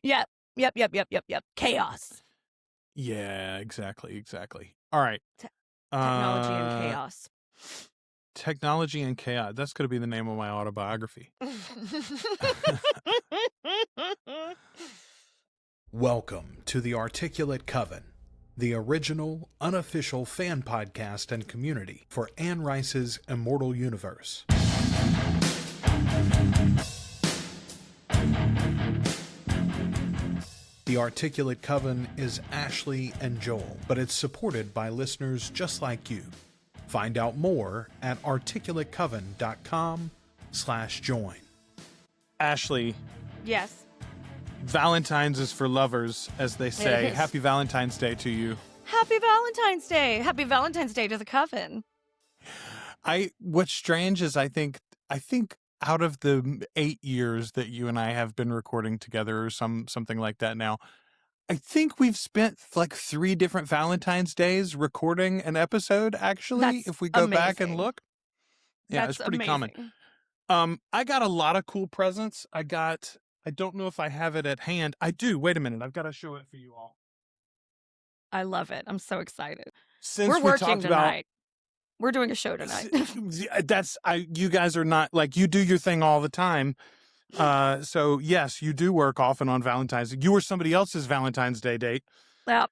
Yep. Chaos. Yeah, exactly. All right. Technology and chaos. Technology and chaos. That's going to be the name of my autobiography. Welcome to the Articulate Coven, the original, unofficial fan podcast and community for Anne Rice's Immortal Universe. The Articulate Coven is Ashley and Joel, but it's supported by listeners just like you. Find out more at articulatecoven.com/join. Ashley. Yes. Valentine's is for lovers, as they say. Happy Valentine's Day to you. Happy Valentine's Day. Happy Valentine's Day to the Coven. What's strange is I think out of the 8 years that you and I have been recording together or something like that now, I think we've spent like 3 different Valentine's Days recording an episode, actually, if we go back and look. Yeah, it's pretty common. I got a lot of cool presents. I don't know if I have it at hand. I do. Wait a minute. I've got to show it for you all. I love it. I'm so excited. We're working tonight. We're doing a show tonight. You guys are not, like, you do your thing all the time. So yes, you do work often on Valentine's. You were somebody else's Valentine's Day date. Yeah.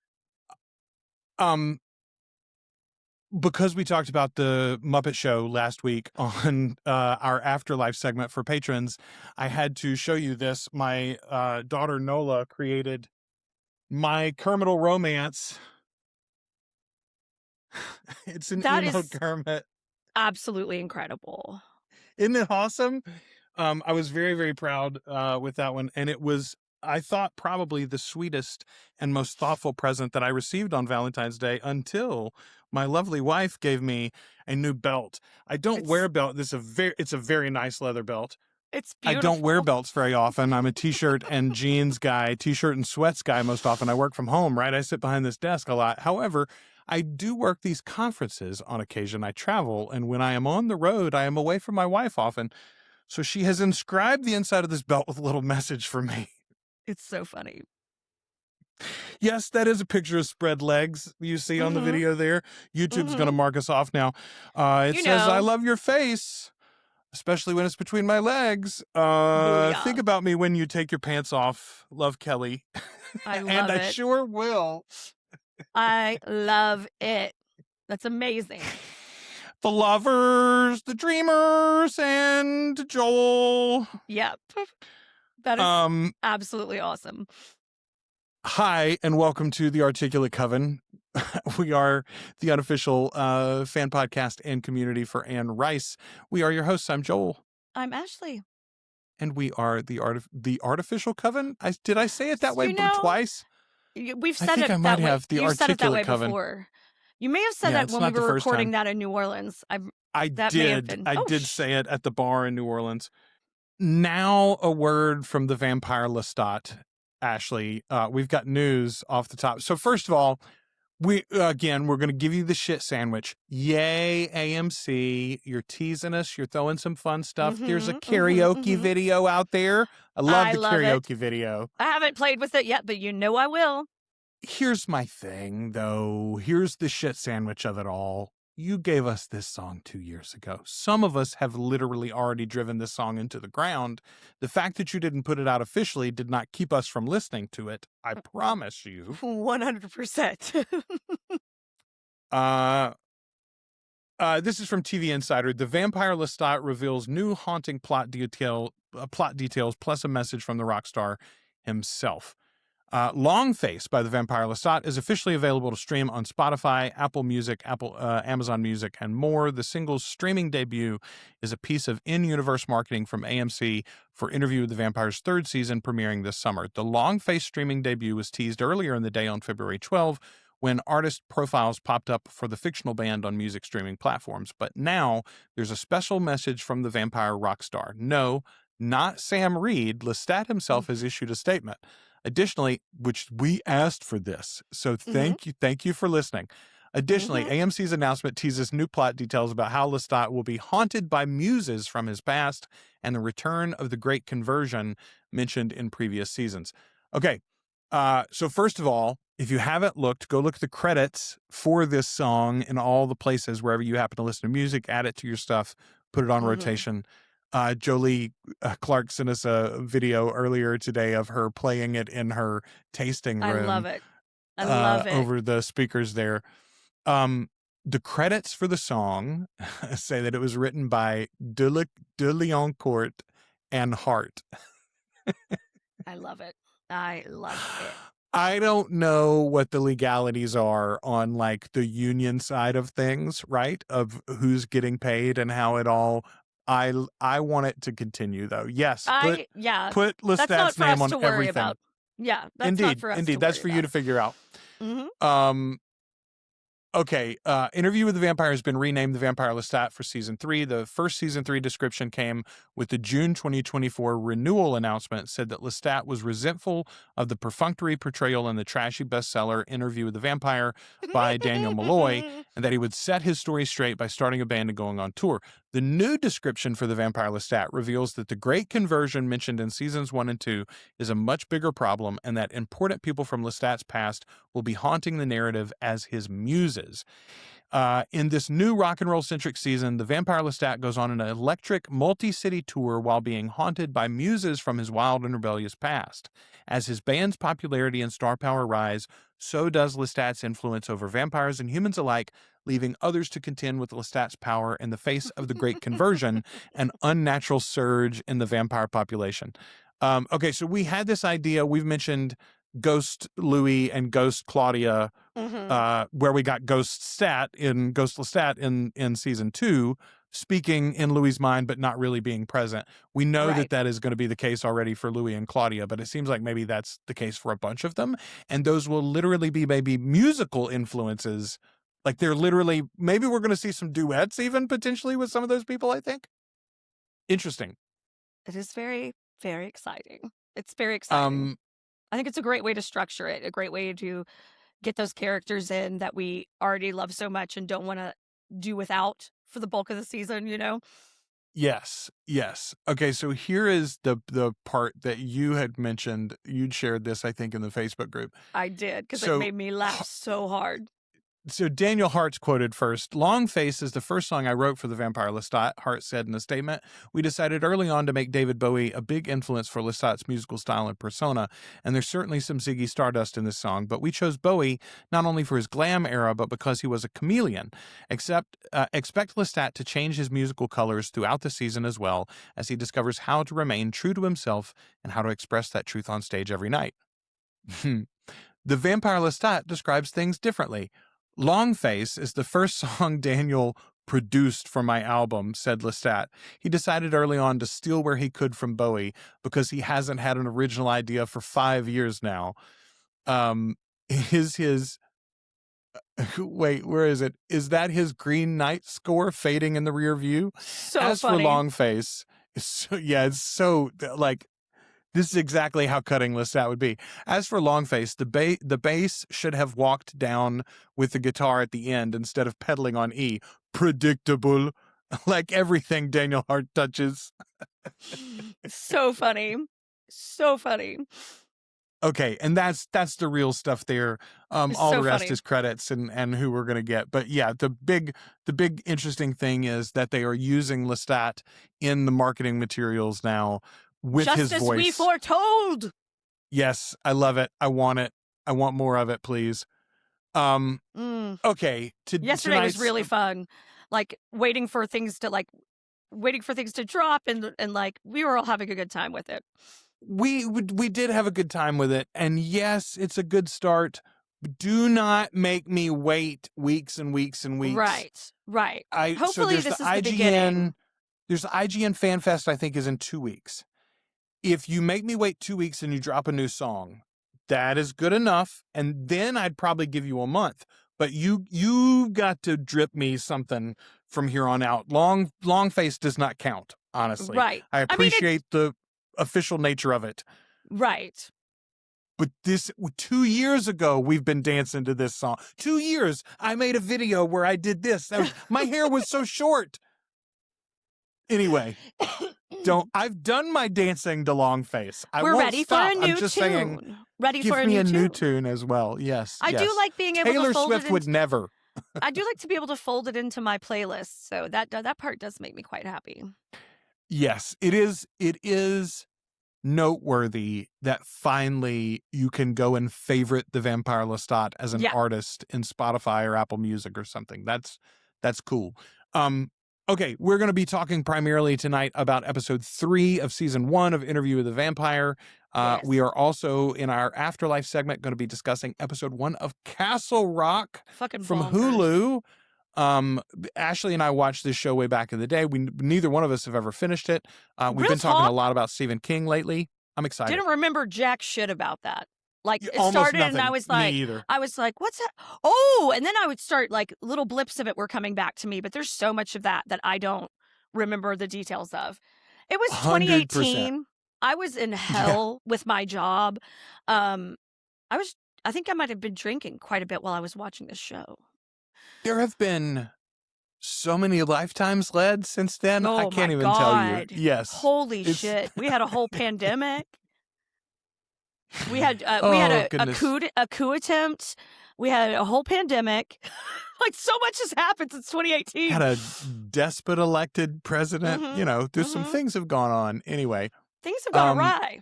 Because we talked about the Muppet Show last week on our Afterlife segment for patrons, I had to show you this. My daughter Nola created my Kermit romance. It's an emo Kermit. Absolutely incredible. Isn't it awesome? I was very, very proud with that one. And it was, I thought, probably the sweetest and most thoughtful present that I received on Valentine's Day until my lovely wife gave me a new belt. I don't wear a belt. It's a very nice leather belt. It's beautiful. I don't wear belts very often. I'm a t-shirt and jeans guy, t-shirt and sweats guy most often. I work from home, right? I sit behind this desk a lot. However, I do work these conferences on occasion. I travel, and when I am on the road, I am away from my wife often. So she has inscribed the inside of this belt with a little message for me. It's so funny. Yes, that is a picture of spread legs you see on the video there. YouTube's going to mark us off now. It says, "I love your face, especially when it's between my legs. Think about me when you take your pants off. Love, Kelly." I love and it. I sure will. I love it. That's amazing. The lovers, the dreamers, and Joel. Yep. That is absolutely awesome. Hi, and welcome to the Articulate Coven. We are the unofficial fan podcast and community for Anne Rice. We are your hosts. I'm Joel. I'm Ashley. And we are the Artificial Coven. Did I say it that way twice? We've said it that way. I might have the You've said it that way Coven. Before. You may have said that when we were recording that in New Orleans. I did say it at the bar in New Orleans. Now a word from the Vampire Lestat, Ashley. We've got news off the top. So first of all, we're going to give you the shit sandwich. Yay, AMC. You're teasing us. You're throwing some fun stuff. There's a karaoke video out there. I love the karaoke video. I haven't played with it yet, but you know I will. Here's my thing, though. Here's the shit sandwich of it all. You gave us this song 2 years ago. Some of us have literally already driven this song into the ground. The fact that you didn't put it out officially did not keep us from listening to it. I promise you. 100%. This is from TV Insider. The Vampire Lestat reveals new haunting plot details plus a message from the rock star himself. Long Face by the Vampire Lestat is officially available to stream on Spotify, Apple Music, Amazon Music, and more. The single's streaming debut is a piece of in-universe marketing from AMC for Interview with the Vampire's 3rd season premiering this summer. The Long Face streaming debut was teased earlier in the day on February 12 when artist profiles popped up for the fictional band on music streaming platforms. But now there's a special message from the vampire rock star. No, not Sam Reed. Lestat himself has issued a statement. Additionally, which we asked for this, so thank you for listening. Additionally, AMC's announcement teases new plot details about how Lestat will be haunted by muses from his past and the return of the Great Conversion mentioned in previous seasons. Okay, so first of all, if you haven't looked, go look at the credits for this song in all the places wherever you happen to listen to music. Add it to your stuff, put it on rotation. Jolie Clark sent us a video earlier today of her playing it in her tasting room. I love it. I love it. Over the speakers there. The credits for the song say that it was written by de Leoncourt and Hart. I love it. I love it. I don't know what the legalities are on like the union side of things, right? Of who's getting paid and how it all. I want it to continue though. Yes, put Lestat's name on everything. About. Yeah, that's indeed, not for us. Indeed, that's for you to figure out. Mm-hmm. Okay, Interview with the Vampire has been renamed The Vampire Lestat for Season 3. The first Season 3 description came with the June 2024 renewal announcement, said that Lestat was resentful of the perfunctory portrayal in the trashy bestseller Interview with the Vampire by Daniel Malloy, and that he would set his story straight by starting a band and going on tour. The new description for The Vampire Lestat reveals that the great conversion mentioned in Seasons 1 and 2 is a much bigger problem, and that important people from Lestat's past will be haunting the narrative as his muses. In this new rock and roll centric season, the Vampire Lestat goes on an electric multi-city tour while being haunted by muses from his wild and rebellious past. As his band's popularity and star power rise, so does Lestat's influence over vampires and humans alike, leaving others to contend with Lestat's power in the face of the Great Conversion, an unnatural surge in the vampire population. Okay, so we had this idea. We've mentioned Ghost Louis and Ghost Claudia, where we got Ghost Lestat in Season 2, speaking in Louis's mind, but not really being present. We know that is going to be the case already for Louis and Claudia, but it seems like maybe that's the case for a bunch of them. And those will literally be maybe musical influences. Like they're literally, maybe we're going to see some duets even potentially with some of those people, I think. Interesting. It is very, very exciting. It's very exciting. I think it's a great way to structure it, a great way to get those characters in that we already love so much and don't want to do without for the bulk of the season, you know? Yes. Okay, so here is the part that you had mentioned. You'd shared this, I think, in the Facebook group. I did, because it made me laugh so hard. So Daniel Hart's quoted first. Long Face is the first song I wrote for the Vampire Lestat, Hart said in a statement. We decided early on to make David Bowie a big influence for Lestat's musical style and persona, and there's certainly some Ziggy Stardust in this song, but we chose Bowie not only for his glam era, but because he was a chameleon. Expect Lestat to change his musical colors throughout the season as well, as he discovers how to remain true to himself and how to express that truth on stage every night. The Vampire Lestat describes things differently. Long Face is the first song Daniel produced for my album, said Lestat. He decided early on to steal where he could from Bowie because he hasn't had an original idea for 5 years now. Wait, where is it? Is that his Green Knight score fading in the rear view? So As funny. for Long Face, it's so like, this is exactly how cutting Lestat would be. As for Long Face, the bass should have walked down with the guitar at the end instead of pedaling on E. Predictable, like everything Daniel Hart touches. So funny. So funny. Okay, and that's the real stuff there. All the rest funny. is credits and who we're going to get. But yeah, the big interesting thing is that they are using Lestat in the marketing materials now. With Just his as voice. we foretold. Yes, I love it. I want it. I want more of it, please. Okay. Yesterday was really fun. Like waiting for things to drop and like we were all having a good time with it. We did have a good time with it, and yes, it's a good start. Do not make me wait weeks and weeks and weeks. Right. Hopefully so this is the beginning. There's the IGN Fan Fest, I think, is in 2 weeks. If you make me wait 2 weeks and you drop a new song, that is good enough. And then I'd probably give you a month. But you got to drip me something from here on out. Long Face does not count, honestly. Right. I appreciate the official nature of it. Right. But 2 years ago, we've been dancing to this song. 2 years. I made a video where I did this. My hair was so short. Anyway, I've done my dancing to Long Face. We're won't ready stop. for a new I'm just tune. saying, Ready give for a me new a tune. new tune as well. Yes. I do like being able Taylor to fold Swift it would never. I do like to be able to fold it into my playlist. So that part does make me quite happy. Yes, it is. It is noteworthy that finally you can go and favorite the Vampire Lestat as an artist in Spotify or Apple Music or something. That's cool. Okay, we're going to be talking primarily tonight about episode 3 of season 1 of Interview with the Vampire. Yes. We are also in our Afterlife segment going to be discussing episode 1 of Castle Rock Fucking from bonkers. Hulu. Ashley and I watched this show way back in the day. Neither one of us have ever finished it. We've been talking a lot about Stephen King lately. I'm excited. Didn't remember jack shit about that. Like it Almost started nothing. and I was Me like, either. what's that? Oh, and then I would start like little blips of it were coming back to me, but there's so much of that I don't remember the details of. It was 2018. 100%. I was in hell with my job. I think I might have been drinking quite a bit while I was watching this show. There have been so many lifetimes led since then. Oh, I can't even tell you. Yes. Holy shit. We had a whole pandemic. We had a coup attempt. We had a whole pandemic. Like so much has happened since 2018. Had a despot elected president. Mm-hmm. There's some things have gone on. Anyway. Things have gone awry.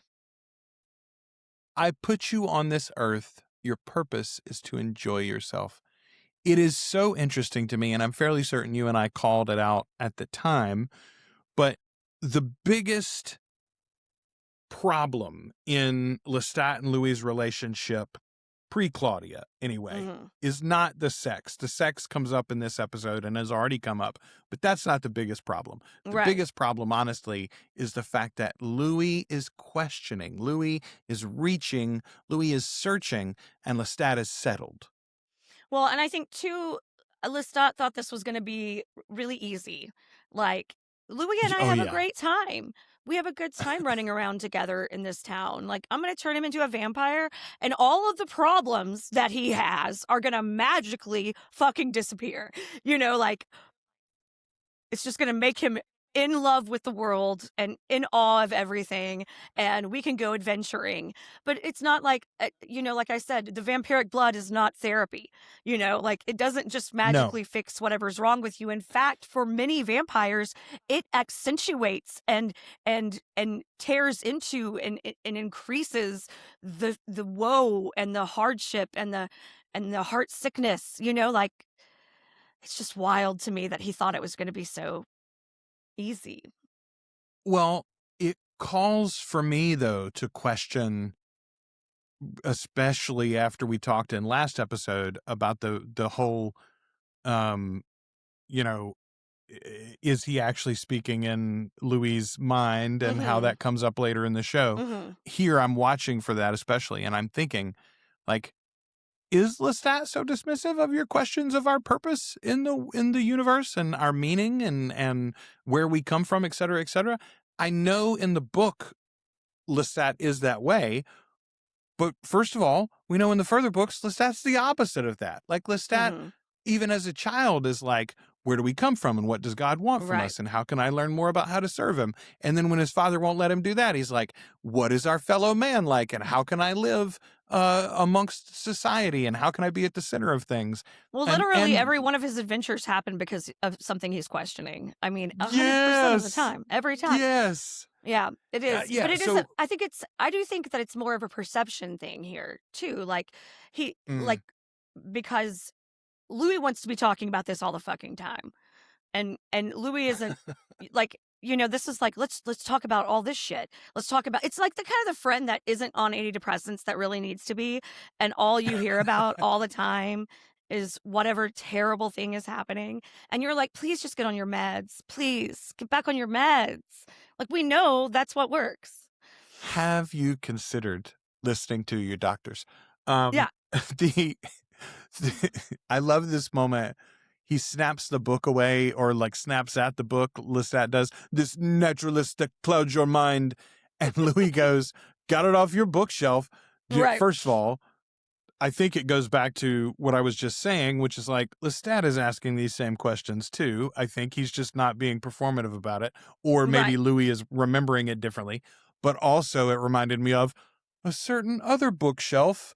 I put you on this earth. Your purpose is to enjoy yourself. It is so interesting to me, and I'm fairly certain you and I called it out at the time, but the biggest problem in Lestat and Louis' relationship, pre-Claudia anyway, is not the sex. The sex comes up in this episode and has already come up, but that's not the biggest problem. The biggest problem, honestly, is the fact that Louis is questioning, Louis is reaching, Louis is searching, and Lestat is settled. Well, and I think, too, Lestat thought this was going to be really easy. Like, Louis and I have a great time. We have a good time running around together in this town. Like, I'm going to turn him into a vampire, and all of the problems that he has are going to magically fucking disappear. Like, it's just going to make him in love with the world and in awe of everything, and we can go adventuring. But it's not like, like I said, the vampiric blood is not therapy. Like it doesn't just magically fix whatever's wrong with you. In fact, for many vampires, it accentuates and tears into and increases the woe and the hardship and the heart sickness. Like it's just wild to me that he thought it was going to be so easy. Well, it calls for me, though, to question, especially after we talked in last episode about the whole, is he actually speaking in Louis' mind and how that comes up later in the show. Here I'm watching for that especially, and I'm thinking, like, is Lestat so dismissive of your questions of our purpose in the universe and our meaning and where we come from, et cetera, et cetera? I know in the book Lestat is that way, but first of all, we know in the further books Lestat's the opposite of that. Like Lestat, even as a child, is like, where do we come from and what does God want from us and how can I learn more about how to serve him? And then when his father won't let him do that, he's like, what is our fellow man like and how can I live amongst society and how can I be at the center of things? Well, literally every one of his adventures happen because of something he's questioning. I mean, 100% of the time, every time. Yes. Yeah, it is. But it isn't. I do think that it's more of a perception thing here too. Like because Louis wants to be talking about this all the fucking time. And Louis isn't like, this is like, let's talk about all this shit. Let's talk about, it's like the kind of the friend that isn't on antidepressants that really needs to be. And all you hear about all the time is whatever terrible thing is happening. And you're like, please just get on your meds. Please get back on your meds. Like, we know that's what works. Have you considered listening to your doctors? Yeah. I love this moment. He snaps the book away or like snaps at the book. Lestat does this naturalistic clouds your mind. And Louis goes, got it off your bookshelf. Right. First of all, I think it goes back to what I was just saying, which is like Lestat is asking these same questions too. I think he's just not being performative about it, or maybe Louis is remembering it differently. But also it reminded me of a certain other bookshelf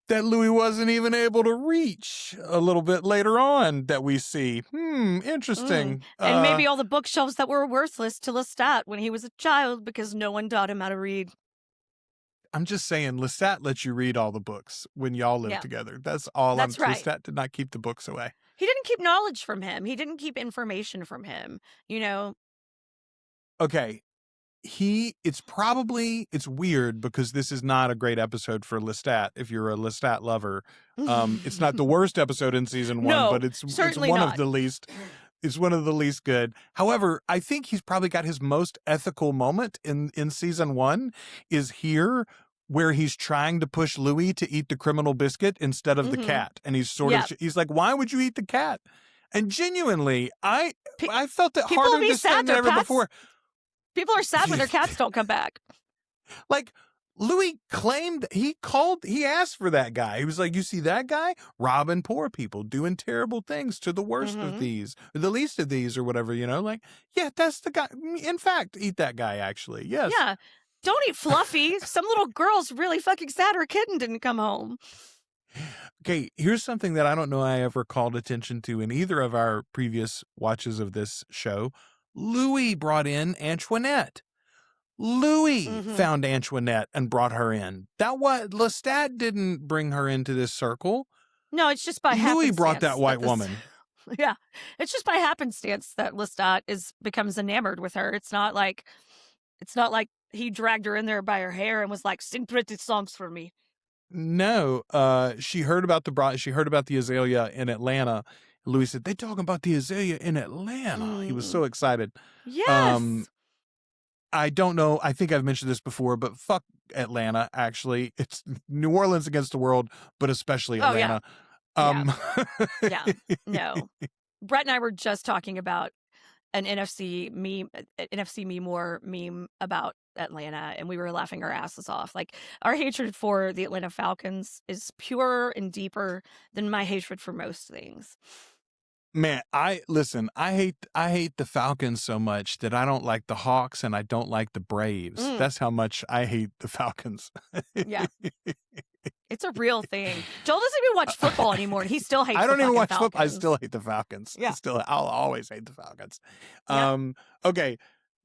that Louis wasn't even able to reach a little bit later on that we see. Interesting. And maybe all the bookshelves that were worthless to Lestat when he was a child because no one taught him how to read. I'm just saying, Lestat lets you read all the books when y'all live together. That's all. That's right. Lestat did not keep the books away. He didn't keep knowledge from him. He didn't keep information from him, you know? Okay. It's weird because this is not a great episode for Lestat if you're a Lestat lover. It's not the worst episode in season 1, but it's one of the least. It's one of the least good. However, I think he's probably got his most ethical moment in season 1 is here, where he's trying to push Louis to eat the criminal biscuit instead of the cat. And he's he's like, why would you eat the cat? And genuinely, I felt it harder this time than ever before. People are sad when their cats don't come back. Like, Louis claimed he asked for that guy. He was like, you see that guy? Robbing poor people, doing terrible things to the worst of these, the least of these, or whatever, like, yeah, that's the guy. In fact, eat that guy, actually. Yes. Yeah. Don't eat Fluffy. Some little girl's really fucking sad her kitten didn't come home. Okay, here's something that I don't know I ever called attention to in either of our previous watches of this show. Louis brought in Antoinette. Louis found Antoinette and brought her in. Lestat didn't bring her into this circle. No, it's just by happenstance. Louis brought that white woman. Yeah, it's just by happenstance that Lestat becomes enamored with her. It's not like he dragged her in there by her hair and was like, "Sing pretty songs for me." No, she heard about the azalea in Atlanta. Louis said, "They talking about the azalea in Atlanta." He was so excited. Yes. I don't know. I think I've mentioned this before, but fuck Atlanta, actually. It's New Orleans against the world, but especially Atlanta. Yeah. No. Brett and I were just talking about an NFC meme about Atlanta, and we were laughing our asses off. Like, our hatred for the Atlanta Falcons is purer and deeper than my hatred for most things. Man, I hate the Falcons so much that I don't like the Hawks and I don't like the Braves. That's how much I hate the Falcons. Yeah. It's a real thing. Joel doesn't even watch football anymore, and he still hates I don't even watch Falcons. football. I still hate the Falcons. Yeah. I'll always hate the Falcons. Yeah. Okay.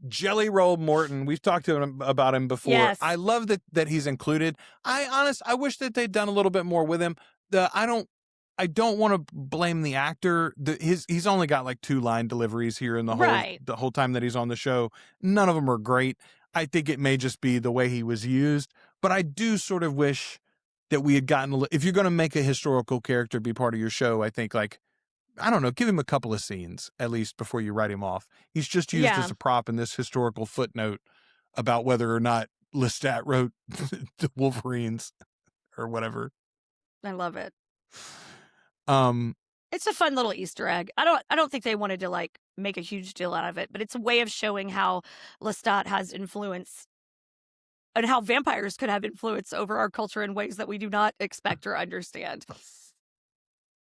Jelly Roll Morton. We've talked to him about him before. Yes. I love that he's included. I wish that they'd done a little bit more with him. I don't want to blame the actor. He's only got like 2 line deliveries here in the whole time that he's on the show. None of them are great. I think it may just be the way he was used, but I do sort of wish that we had gotten if you're going to make a historical character be part of your show, I think, like, I don't know, give him a couple of scenes at least before you write him off. He's just used as a prop in this historical footnote about whether or not Lestat wrote the Wolverines or whatever. I love it. It's a fun little Easter egg. I don't think they wanted to like make a huge deal out of it, but it's a way of showing how Lestat has influence and how vampires could have influence over our culture in ways that we do not expect or understand.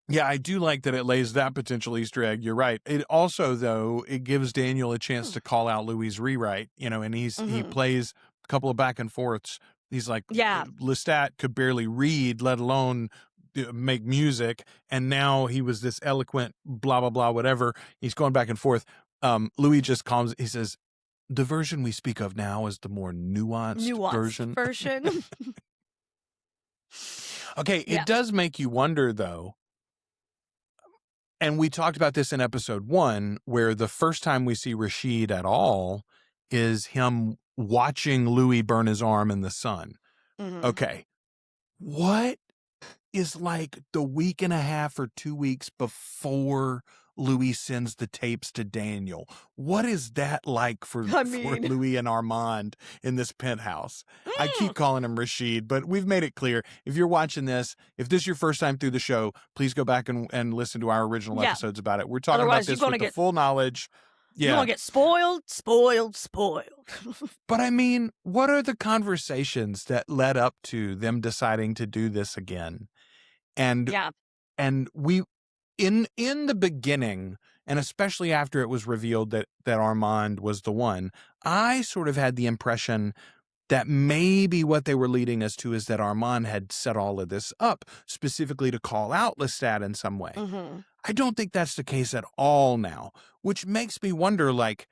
Yeah, I do like that it lays that potential Easter egg. You're right. It also, though, it gives Daniel a chance to call out Louis' rewrite, and he plays a couple of back and forths. He's like, Lestat could barely read, let alone make music, and now he was this eloquent blah blah blah whatever. He's going back and forth. Louis just calms. He says, "The version we speak of now is the more nuanced version." Okay, it does make you wonder, though. And we talked about this in episode 1, where the first time we see Rashid at all is him watching Louis burn his arm in the sun. Okay, what is like the week and a half or 2 weeks before Louis sends the tapes to Daniel? What is that like for Louis and Armand in this penthouse? I keep calling him Rashid, but we've made it clear. If you're watching this, if this is your first time through the show, please go back and listen to our original episodes about it. We're talking about this with the full knowledge. Yeah. You're going to get spoiled. But I mean, what are the conversations that led up to them deciding to do this again? And Yeah. and we in the beginning, and especially after it was revealed that Armand was the one, I sort of had the impression that maybe what they were leading us to is that Armand had set all of this up specifically to call out Lestat in some way. Mm-hmm. I don't think that's the case at all now, which makes me wonder, like,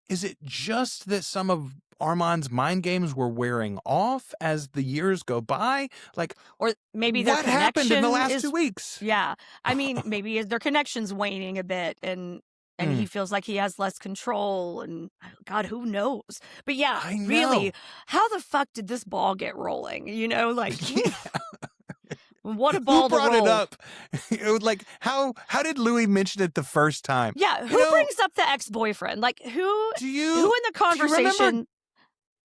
is it just that some of Armand's mind games were wearing off as the years go by? Like, or maybe their what happened in the last is, 2 weeks? Yeah. I mean, maybe their connection's waning a bit and he feels like he has less control and God, who knows? But yeah, really, how the fuck did this ball get rolling? You know, like what a ball Who brought to roll. it up? It was like, how did Louis mention it the first time? Yeah, who brings up the ex-boyfriend? Like who in the conversation?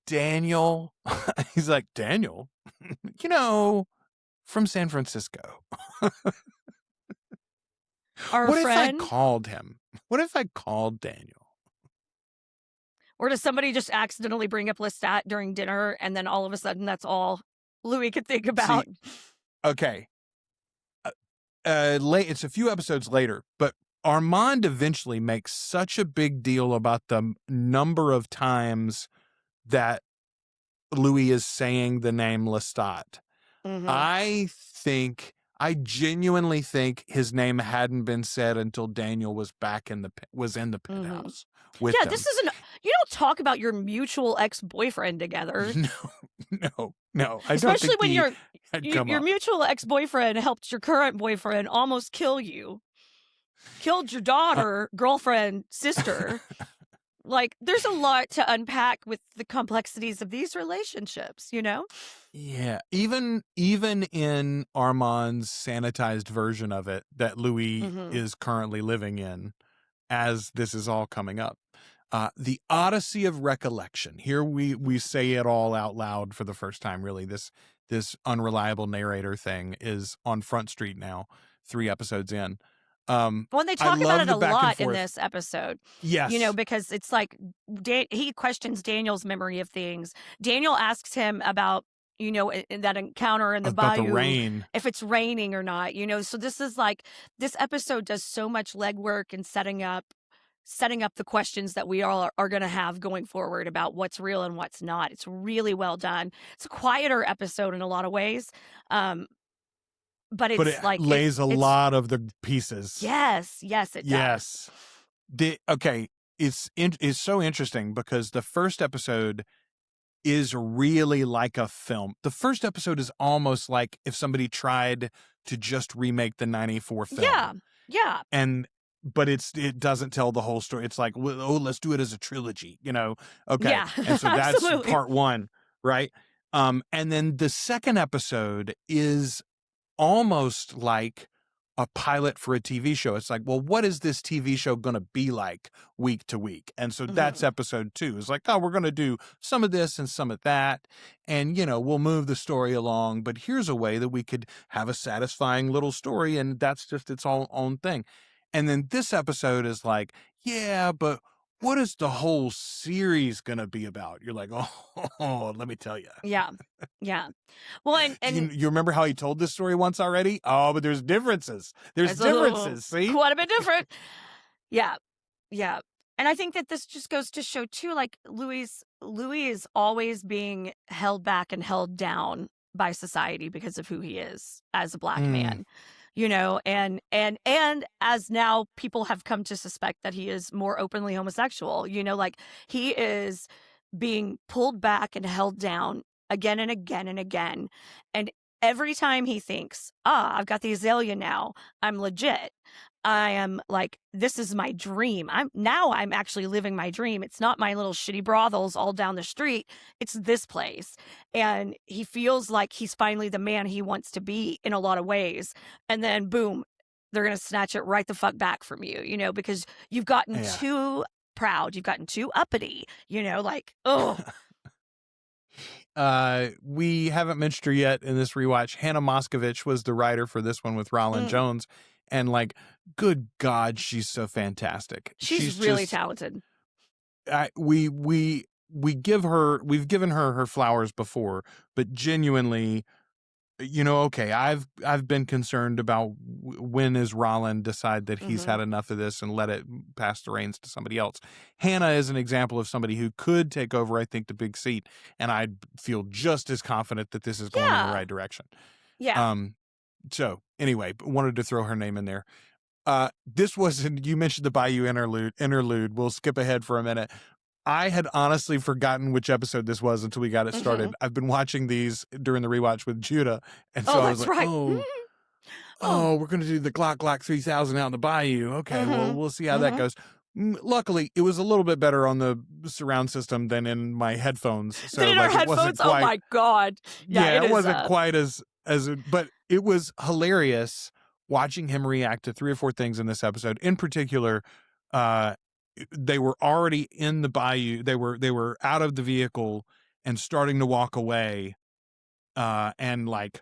Daniel? He's like, Daniel? From San Francisco. Our what friend? if I called him? What if I called Daniel? Or does somebody just accidentally bring up Lestat during dinner and then all of a sudden that's all Louis could think about? Okay. It's a few episodes later, but Armand eventually makes such a big deal about the number of times that Louis is saying the name Lestat. Mm-hmm. I genuinely think his name hadn't been said until Daniel was in the penthouse with them. This isn't. You don't talk about your mutual ex-boyfriend together. No. Especially when your mutual ex-boyfriend helped your current boyfriend almost kill you, killed your daughter, girlfriend, sister. Like, there's a lot to unpack with the complexities of these relationships, you know? Yeah, even in Armand's sanitized version of it that Louis is currently living in, as this is all coming up, the Odyssey of Recollection. Here we say it all out loud for the first time. Really, this unreliable narrator thing is on Front Street now, 3 episodes in. Well, they talk about it a lot in this episode. Yes. You know, because it's like he questions Daniel's memory of things. Daniel asks him about, you know, in that encounter in the bayou, the rain. If it's raining or not, you know. So this episode does so much legwork and setting up the questions that we all are going to have going forward about what's real and what's not. It's really well done. It's a quieter episode in a lot of ways. But it lays a lot of the pieces. Yes, it does. It's so interesting because the first episode is really like a film. The first episode is almost like if somebody tried to just remake the 94 film. Yeah. But it doesn't tell the whole story. It's like, let's do it as a trilogy, you know? Okay. Yeah, and so that's part 1, right? And then the second episode is almost like a pilot for a TV show. It's like, well, what is this TV show going to be like week to week? And so that's episode 2. It's like, oh, we're going to do some of this and some of that. And, you know, we'll move the story along. But here's a way that we could have a satisfying little story. And that's just its own thing. And then this episode is like, yeah, but what is the whole series going to be about? You're like, oh, let me tell you. Yeah. Well, and you remember how he told this story once already? Oh, but there's differences. See? Quite a bit different. Yeah. And I think that this just goes to show too, like Louis is always being held back and held down by society because of who he is as a Black man. You know, and as now people have come to suspect that he is more openly homosexual, you know, like he is being pulled back and held down again and again and again. And every time he thinks, I've got the azalea now, I'm legit. I am like, this is my dream. I'm actually living my dream. It's not my little shitty brothels all down the street. It's this place. And he feels like he's finally the man he wants to be in a lot of ways. And then boom, they're going to snatch it right the fuck back from you, you know, because you've gotten too proud. You've gotten too uppity, you know, like, oh. We haven't mentioned her yet in this rewatch. Hannah Moscovich was the writer for this one with Roland Jones. And like, good God, she's so fantastic. She's really talented. We've given her flowers before, but genuinely, okay, I've been concerned about when is Rollin decide that he's had enough of this and let it pass the reins to somebody else. Hannah is an example of somebody who could take over, I think, the big seat, and I feel just as confident that this is going in the right direction. Yeah. So anyway, wanted to throw her name in there. This wasn't, you mentioned the Bayou interlude. We'll skip ahead for a minute. I had honestly forgotten which episode this was until we got it started. I've been watching these during the rewatch with Judah, and so I was like, oh, we're going to do the Glock 3000 out in the Bayou. Okay, well, we'll see how that goes. Luckily, it was a little bit better on the surround system than in my headphones. So in our headphones? Oh my God. Yeah, it wasn't quite as but it was hilarious watching him react to 3 or 4 things in this episode. In particular, they were already in the bayou. They were out of the vehicle and starting to walk away, and like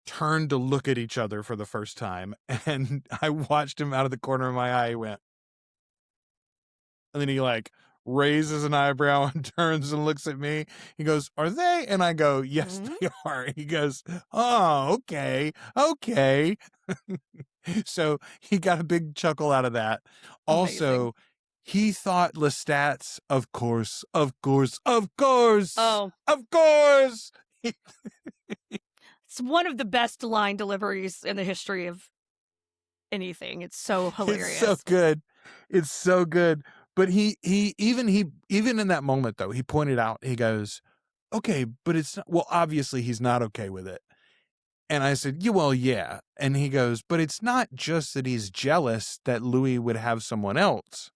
turned to look at each other for the first time. And I watched him out of the corner of my eye. He went, and then he like raises an eyebrow and turns and looks at me. He goes, "Are they?" And I go, "Yes, they are." He goes, "Oh, okay." So he got a big chuckle out of that. Amazing. Also, he thought Lestat's, of course. Oh. It's one of the best line deliveries in the history of anything. It's so hilarious. It's so good. But he even in that moment though, he pointed out, he goes, "Okay, but it's not, well, obviously he's not okay with it." And I said, "Yeah, well, yeah." And he goes, "But it's not just that he's jealous that Louis would have someone else."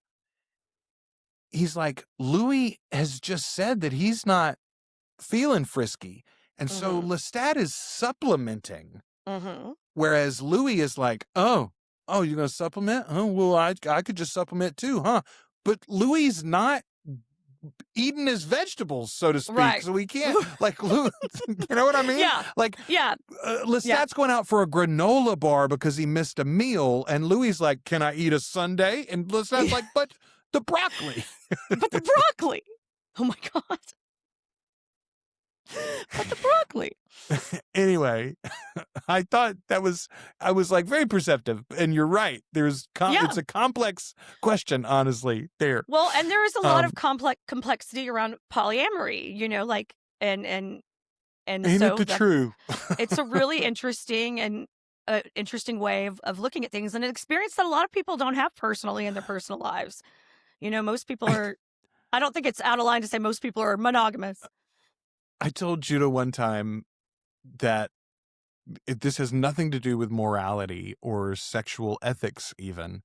He's like, "Louis has just said that he's not feeling frisky. And so Lestat is supplementing." Whereas Louis is like, oh, you're going to supplement? Oh, well, I could just supplement too, huh? But Louis not eating his vegetables, so to speak. Right. So we can't, like, Louis, you know what I mean? Yeah. Like, Lestat's going out for a granola bar because he missed a meal. And Louis like, "Can I eat a sundae?" And Lestat's like, "But the broccoli." But the broccoli. Oh my God. But the broccoli. Anyway, I thought I was like very perceptive, and you're right. It's a complex question, honestly, there. Well, and there is a lot of complexity around polyamory, like, and ain't so it the true? It's a really interesting way of looking at things, and an experience that a lot of people don't have personally in their personal lives. Most people are, I don't think it's out of line to say most people are monogamous. I told Judah one time that this has nothing to do with morality or sexual ethics even.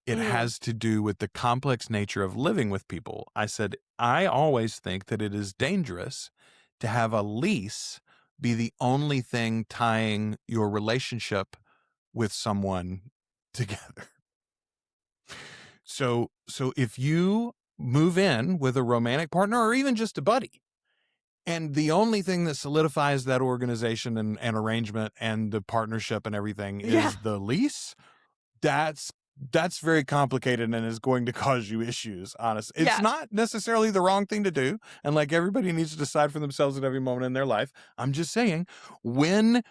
It has to do with the complex nature of living with people. I said, I always think that it is dangerous to have a lease be the only thing tying your relationship with someone together. So if you move in with a romantic partner or even just a buddy, and the only thing that solidifies that organization and arrangement and the partnership and everything is the lease, that's very complicated and is going to cause you issues, honestly. It's not necessarily the wrong thing to do. And like everybody needs to decide for themselves at every moment in their life. I'm just saying, when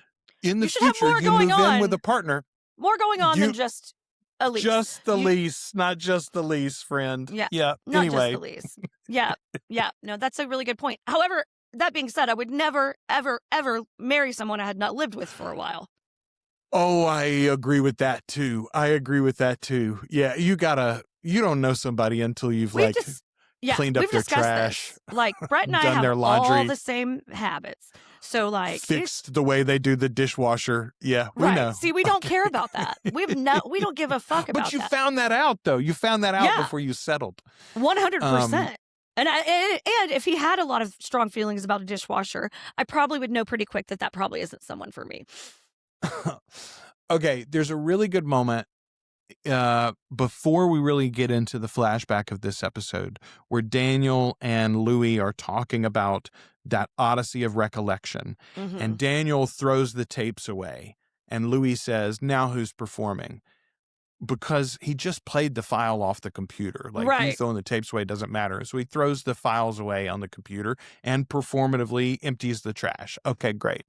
in the future you move in with a partner. More going on than just a lease. Just the lease, not just the lease, friend. Yeah. Not Anyway. just the lease. Yeah. No, that's a really good point. However, that being said, I would never, ever, ever marry someone I had not lived with for a while. Oh, I agree with that too. Yeah, you don't know somebody until you've cleaned up their trash. This. Like, Brett and I done have their laundry, all the same habits. So like fixed the way they do the dishwasher. Yeah, we know. See, we don't care about that. We don't give a fuck about that. But you found that out though. You found that out before you settled. 100%. And if he had a lot of strong feelings about a dishwasher, I probably would know pretty quick that probably isn't someone for me. Okay, there's a really good moment before we really get into the flashback of this episode where Daniel and Louis are talking about that odyssey of recollection. And Daniel throws the tapes away. And Louis says, "Now who's performing?" Because he just played the file off the computer. Like, he's throwing the tapes away, doesn't matter. So he throws the files away on the computer and performatively empties the trash. Okay, great.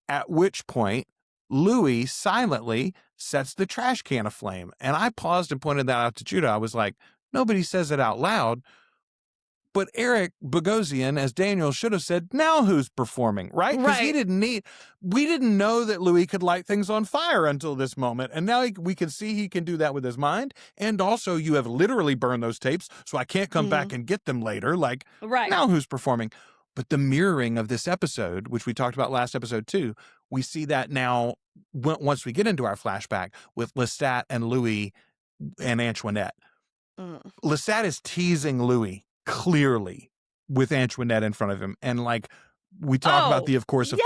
at which point Louis silently sets the trash can aflame. And I paused and pointed that out to Judah. I was like, nobody says it out loud. But Eric Bogosian, as Daniel, should have said, now who's performing, right? Because we didn't know that Louis could light things on fire until this moment. And now we can see he can do that with his mind. And also, you have literally burned those tapes, so I can't come back and get them later. Like, now who's performing? But the mirroring of this episode, which we talked about last episode too, we see that now once we get into our flashback with Lestat and Louis and Antoinette. Lestat is teasing Louis clearly with Antoinette in front of him. And like we talk about the of course, is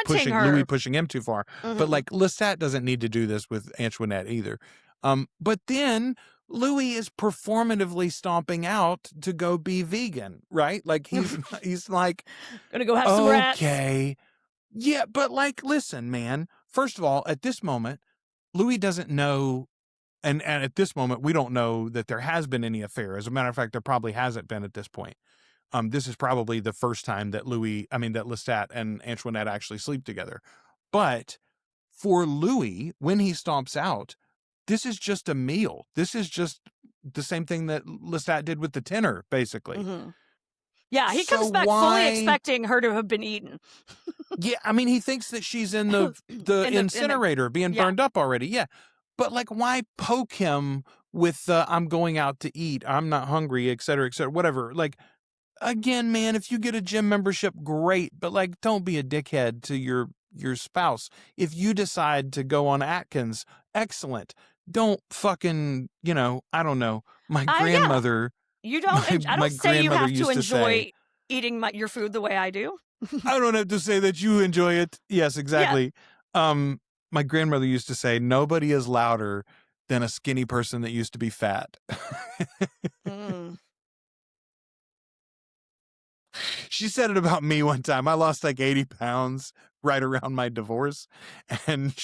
pushing her. Louis pushing him too far. But like Lestat doesn't need to do this with Antoinette either. But then Louis is performatively stomping out to go be vegan, right? Like he's like gonna go have some rats. Okay. Yeah, but like listen, man. First of all, at this moment, Louis doesn't know. And at this moment, we don't know that there has been any affair. As a matter of fact, there probably hasn't been at this point. This is probably the first time that that Lestat and Antoinette actually sleep together. But for Louis, when he stomps out, this is just a meal. This is just the same thing that Lestat did with the tenor, basically. Yeah, he comes back fully expecting her to have been eaten. Yeah, I mean, he thinks that she's in the incinerator being burned up already. Yeah. But like, why poke him with I'm going out to eat, I'm not hungry, et cetera, whatever. Like, again, man, if you get a gym membership, great. But like, don't be a dickhead to your spouse. If you decide to go on Atkins, excellent. Don't fucking, I don't know. My grandmother. You don't. I don't say you have to enjoy eating your food the way I do. I don't have to say that you enjoy it. Yes, exactly. Yeah. My grandmother used to say, nobody is louder than a skinny person that used to be fat. She said it about me one time. I lost like 80 pounds right around my divorce. And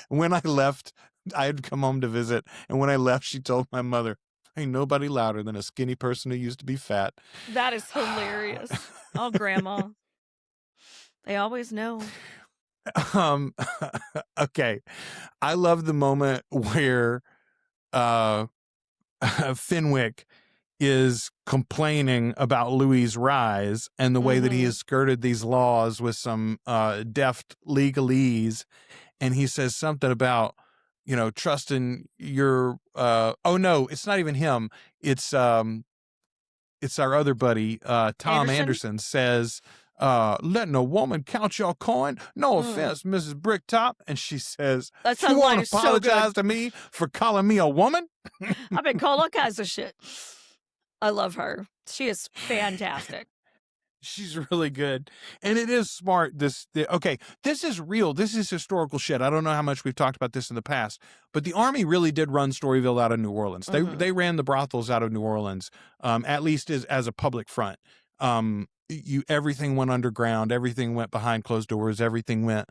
when I left, I had come home to visit. And when I left, she told my mother, ain't nobody louder than a skinny person who used to be fat. That is hilarious. Oh, Grandma. They always know. Okay. I love the moment where Fenwick is complaining about Louis' rise and the way that he has skirted these laws with some deft legalese. And he says something about, trusting your oh no, it's not even him. It's our other buddy, Tom Anderson says, letting a woman count your coin? No offense, Mrs. Bricktop. And she says, you want to apologize to me for calling me a woman? I've been called all kinds of shit. I love her. She is fantastic. She's really good. And it is smart. Okay, this is real. This is historical shit. I don't know how much we've talked about this in the past, but the Army really did run Storyville out of New Orleans. They ran the brothels out of New Orleans, at least as a public front. Everything went underground. Everything went behind closed doors. Everything went,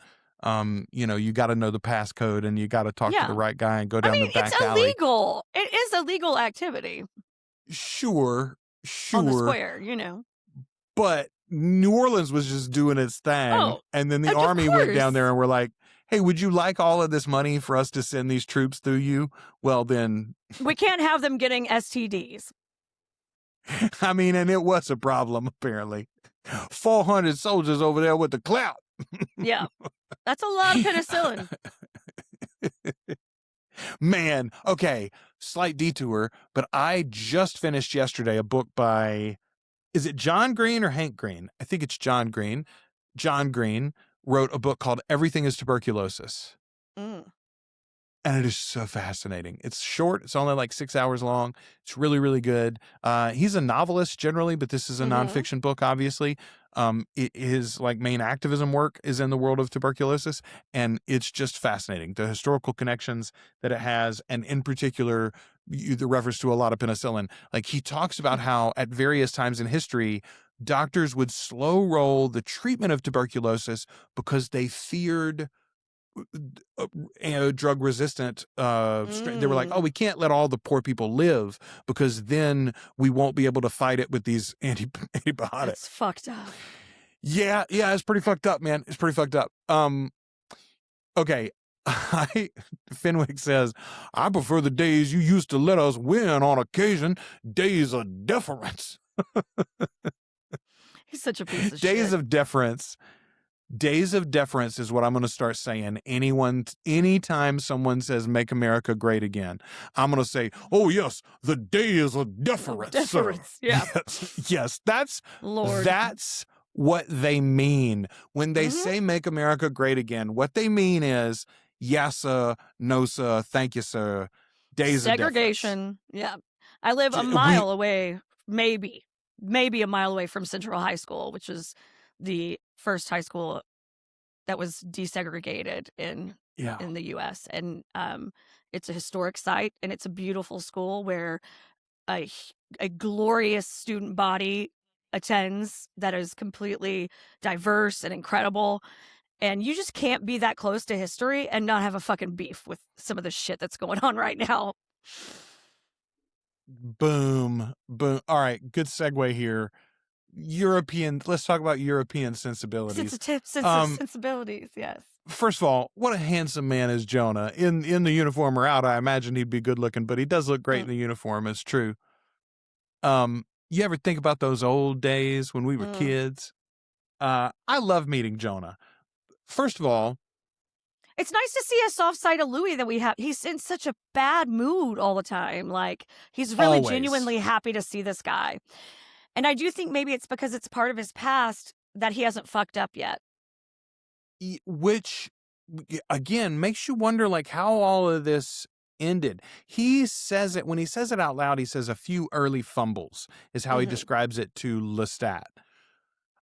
you got to know the passcode and you got to talk to the right guy and go down the back alley. It's illegal. It is a legal activity. Sure. On the square, But New Orleans was just doing its thing. And then the Army went down there and were like, hey, would you like all of this money for us to send these troops through you? Well, then. We can't have them getting STDs. I mean, and it was a problem, apparently. 400 soldiers over there with the clout. Yeah. That's a lot of penicillin. Man, okay, slight detour, but I just finished yesterday a book by, is it John Green or Hank Green? I think it's John Green. John Green wrote a book called Everything is Tuberculosis. And it is so fascinating. It's short. It's only like 6 hours long. It's really, really good. He's a novelist generally, but this is a nonfiction book, obviously. His like main activism work is in the world of tuberculosis, and it's just fascinating. The historical connections that it has, and in particular, the reference to a lot of penicillin. Like he talks about how at various times in history, doctors would slow roll the treatment of tuberculosis because they feared drug resistant they were like, oh, we can't let all the poor people live because then we won't be able to fight it with these antibiotics. It's fucked up. Yeah, it's pretty fucked up, man. It's pretty fucked up. Okay. Fenwick says, I prefer the days you used to let us win on occasion, days of deference. He's such a piece of days shit. of deference. Days of deference is what I'm going to start saying. Anytime someone says "Make America Great Again," I'm going to say, "Oh yes, the days of deference, sir." Yeah. Yes, that's Lord. That's what they mean when they say "Make America Great Again." What they mean is, yes, sir, no, sir, thank you, sir. Days of deference. Segregation. Yeah, I live a mile away, maybe a mile away from Central High School, which is the first high school that was desegregated in the U.S. And it's a historic site, and it's a beautiful school where a glorious student body attends that is completely diverse and incredible. And you just can't be that close to history and not have a fucking beef with some of the shit that's going on right now. Boom. All right, good segue here. Let's talk about European sensibilities. Sensibilities, yes. First of all, what a handsome man is Jonah. In the uniform or out, I imagine he'd be good looking, but he does look great in the uniform, it's true. You ever think about those old days when we were kids? I love meeting Jonah. First of all, it's nice to see a soft side of Louis that we have. He's in such a bad mood all the time. Like, he's really genuinely happy to see this guy. And I do think maybe it's because it's part of his past that he hasn't fucked up yet. Which, again, makes you wonder, like, how all of this ended. He says it, when he says it out loud, he says a few early fumbles is how he describes it to Lestat.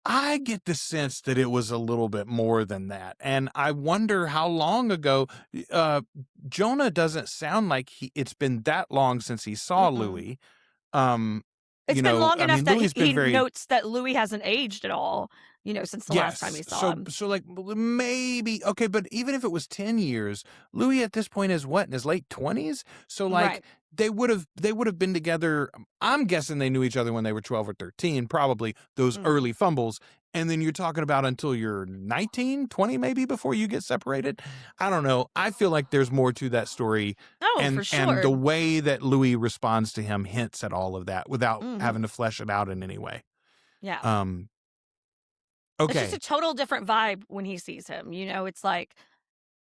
I get the sense that it was a little bit more than that. And I wonder how long ago, Jonah doesn't sound like it's been that long since he saw Louis. It's been long enough that he notes that Louis hasn't aged at all, since the last time he saw him. So like maybe, okay, but even if it was 10 years, Louis at this point is what, in his late 20s? So like they would have been together. I'm guessing they knew each other when they were 12 or 13, probably those early fumbles. And then you're talking about until you're 19, 20 maybe before you get separated. I don't know. I feel like there's more to that story. For sure. And the way that Louis responds to him hints at all of that without having to flesh it out in any way. Yeah. Okay. It's just a total different vibe when he sees him. It's like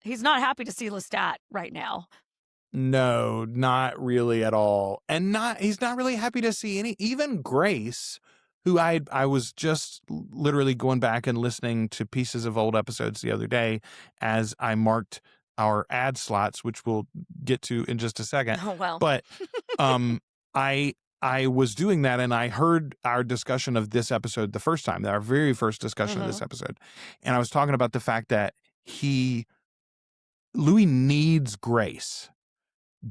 he's not happy to see Lestat right now. No, not really at all. And he's not really happy to see even Grace, who I was just literally going back and listening to pieces of old episodes the other day as I marked our ad slots, which we'll get to in just a second. Oh, well. But I was doing that, and I heard our discussion of this episode the first time, our very first discussion of this episode. And I was talking about the fact that Louis needs Grace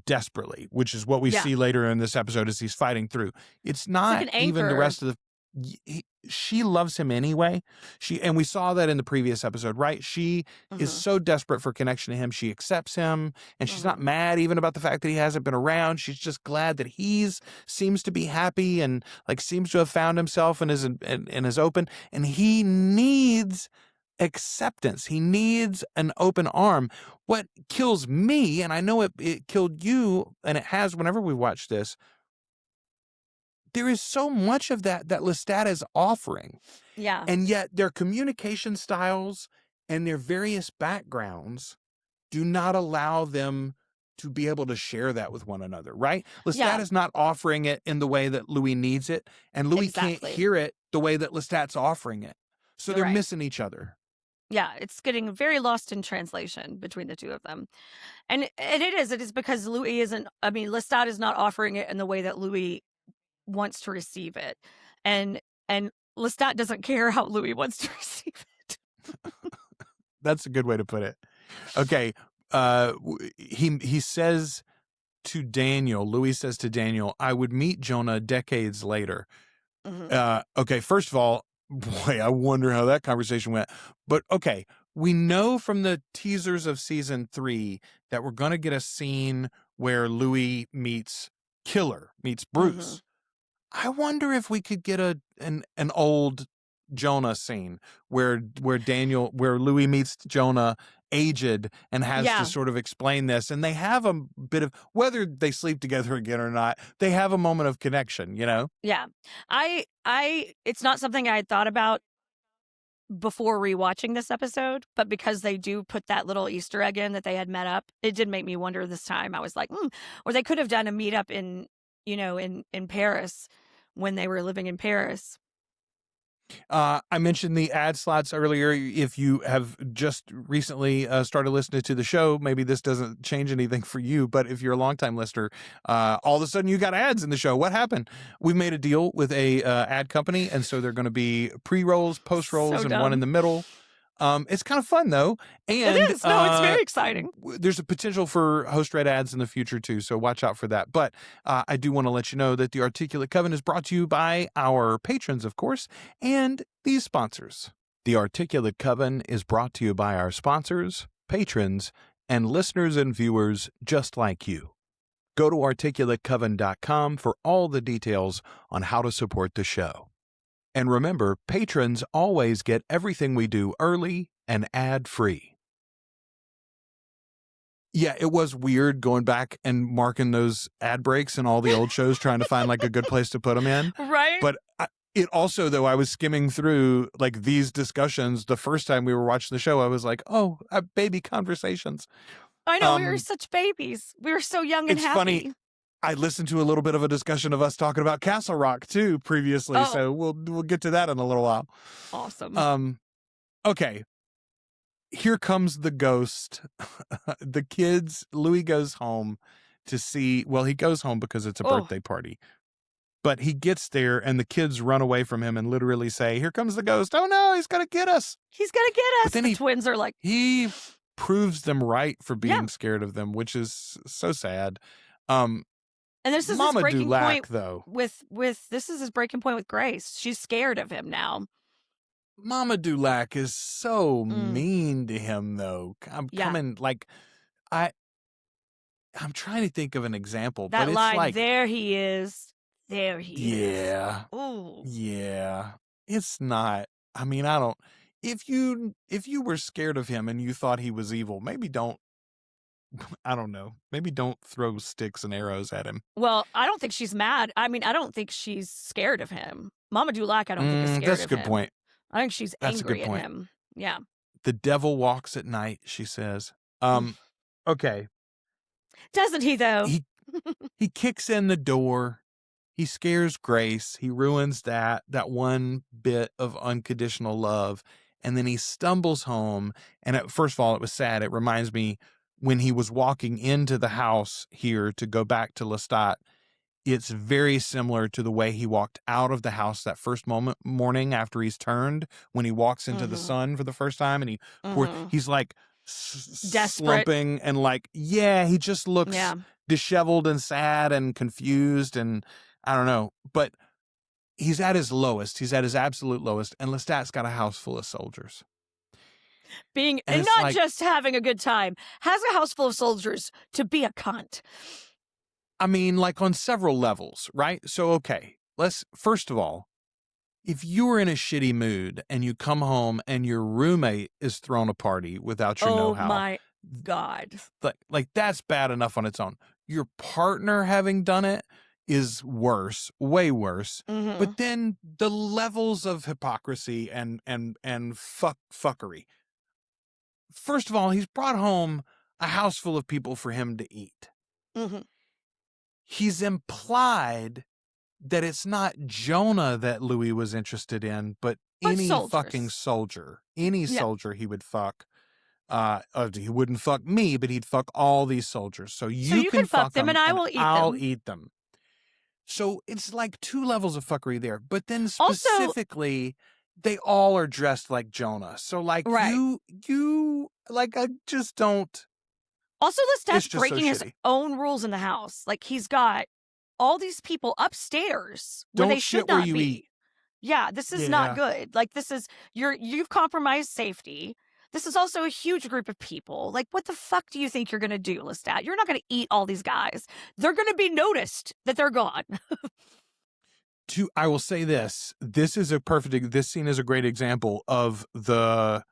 desperately, which is what we see later in this episode as he's fighting through. It's not like even the rest of the... she loves him anyway. And we saw that in the previous episode, right? She is so desperate for connection to him. She accepts him, and she's not mad even about the fact that he hasn't been around. She's just glad that seems to be happy and like seems to have found himself and is open. And he needs acceptance. He needs an open arm. What kills me, and I know it killed you, and it has whenever we watch this, there is so much of that Lestat is offering. Yeah. And yet their communication styles and their various backgrounds do not allow them to be able to share that with one another, right? Lestat is not offering it in the way that Louis needs it, and Louis can't hear it the way that Lestat's offering it. So they're missing each other. Yeah, it's getting very lost in translation between the two of them. And it is because Lestat is not offering it in the way that Louis wants to receive it. And Lestat doesn't care how Louis wants to receive it. That's a good way to put it. Okay. He says to Daniel, Louis says to Daniel, I would meet Jonah decades later. Okay, first of all, boy, I wonder how that conversation went. But okay, we know from the teasers of season 3 that we're going to get a scene where Louis meets Bruce. I wonder if we could get an old Jonah scene where Louis meets Jonah aged and has to sort of explain this, and they have a bit of, whether they sleep together again or not, they have a moment of connection, you know? Yeah. It's not something I had thought about before rewatching this episode, but because they do put that little Easter egg in that they had met up, it did make me wonder this time. I was like, or they could have done a meetup in Paris when they were living in Paris. I mentioned the ad slots earlier. If you have just recently started listening to the show, maybe this doesn't change anything for you, but if you're a longtime listener, all of a sudden you got ads in the show. What happened? We've made a deal with a ad company, and so they're going to be pre-rolls, post-rolls, and one in the middle. It's kind of fun, though. And it is. No, it's very exciting. There's a potential for host-read ads in the future, too, so watch out for that. But I do want to let you know that the Articulate Coven is brought to you by our patrons, of course, and these sponsors. The Articulate Coven is brought to you by our sponsors, patrons, and listeners and viewers just like you. Go to articulatecoven.com for all the details on how to support the show. And remember, patrons always get everything we do early and ad-free. Yeah, it was weird going back and marking those ad breaks in all the old shows, trying to find like a good place to put them in. Right. But it also, though, I was skimming through like these discussions the first time we were watching the show. I was like, oh, baby conversations. I know, we were such babies. We were so young and it's happy. Funny. I listened to a little bit of a discussion of us talking about Castle Rock too previously, so we'll get to that in a little while. Awesome. Okay. Here comes the ghost. The kids, Louis goes home to see, well, he goes home because it's a birthday party. But he gets there and the kids run away from him and literally say, "Here comes the ghost. Oh no, he's going to get us. He's going to get us." But then the twins are like, he proves them right for being scared of them, which is so sad. And this is Mama his breaking Dulac, point though. with this is his breaking point with Grace. She's scared of him now. Mama Dulac is so mean to him, though. I'm trying to think of an example, that but it's line, like, there he is. There he is. Yeah. Ooh. Yeah. It's not. I mean, I don't. If you were scared of him and you thought he was evil, maybe don't. I don't know. Maybe don't throw sticks and arrows at him. Well, I don't think she's mad. I mean, I don't think she's scared of him. Mama Dulac, I don't think is scared of him. That's a good point. I think she's angry at him. Yeah. The devil walks at night, she says. Okay. Doesn't he, though? He kicks in the door. He scares Grace. He ruins that one bit of unconditional love. And then he stumbles home. And first of all, it was sad. It reminds me when he was walking into the house here to go back to Lestat, it's very similar to the way he walked out of the house that first morning after he's turned, when he walks into the sun for the first time, and he's like slumping and like, he just looks disheveled and sad and confused, and I don't know, but he's at his lowest. He's at his absolute lowest, and Lestat's got a house full of soldiers. And not like, just having a good time, has a house full of soldiers to be a cunt. I mean, like on several levels, right? So, okay, first of all, if you were in a shitty mood and you come home and your roommate is throwing a party without your know-how. Oh my God. Like that's bad enough on its own. Your partner having done it is worse, way worse. But then the levels of hypocrisy and fuckery. First of all, he's brought home a house full of people for him to eat. He's implied that it's not Jonah that Louis was interested in, but any fucking soldier. Any soldier he would fuck. He wouldn't fuck me, but he'd fuck all these soldiers. So you can fuck them and I'll eat them. So it's like two levels of fuckery there. But then specifically, they all are dressed like Jonah. So like you like, I just don't. Also, Lestat's breaking his own rules in the house. Like he's got all these people upstairs where they should not be. Eat. Yeah, this is not good. Like this is you've compromised safety. This is also a huge group of people. Like, what the fuck do you think you're going to do, Lestat? You're not going to eat all these guys. They're going to be noticed that they're gone. I will say this. This scene is a great example of the